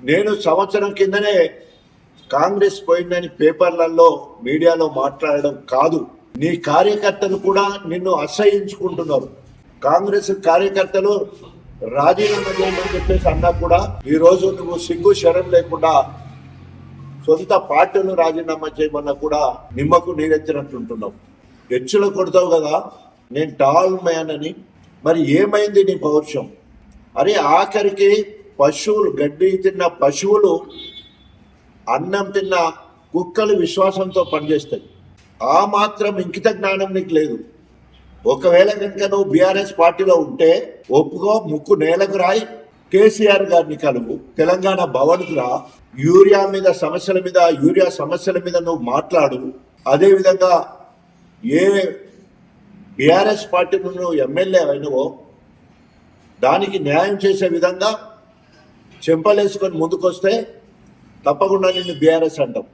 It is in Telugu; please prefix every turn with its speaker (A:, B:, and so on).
A: నేను సంవత్సరం కిందనే కాంగ్రెస్ పోయిందని పేపర్లలో మీడియాలో మాట్లాడడం కాదు. నీ కార్యకర్తలు కూడా నిన్ను అసహించుకుంటున్నారు. కాంగ్రెస్ కార్యకర్తలు రాజీనామా చేయమని చెప్పేసి అన్నా కూడా ఈరోజు నువ్వు సిగ్గు శరం లేకుండా సొంత పార్టీలు రాజీనామా చేయమన్నా కూడా నిమ్మకు నీరెత్తినట్టుంటున్నావు. హెచ్చులు కొడతావు కదా, నేను టాల్ మ్యాన్ అని. మరి ఏమైంది నీ పౌరుషం? అరే ఆఖరికి పశువులు, గడ్డి తిన్న పశువులు, అన్నం తిన్న కుక్కలు విశ్వాసంతో పనిచేస్తాయి. ఆ మాత్రం ఇంకిత జ్ఞానం నీకు లేదు. ఒకవేళ కనుక నువ్వు బీఆర్ఎస్ పార్టీలో ఉంటే ఒప్పుకో, ముక్కు నేలకు రాయి, కేసీఆర్ గారిని కలువు, తెలంగాణ భవన్కు రా, యూరియా సమస్యల మీద నువ్వు మాట్లాడు. అదేవిధంగా ఏ బీఆర్ఎస్ పార్టీ నువ్వు ఎమ్మెల్యే అయినవో దానికి న్యాయం చేసే విధంగా చెంపలేసుకొని ముందుకొస్తే తప్పకుండా నిన్ను బీఆర్ఎస్ అంటాం.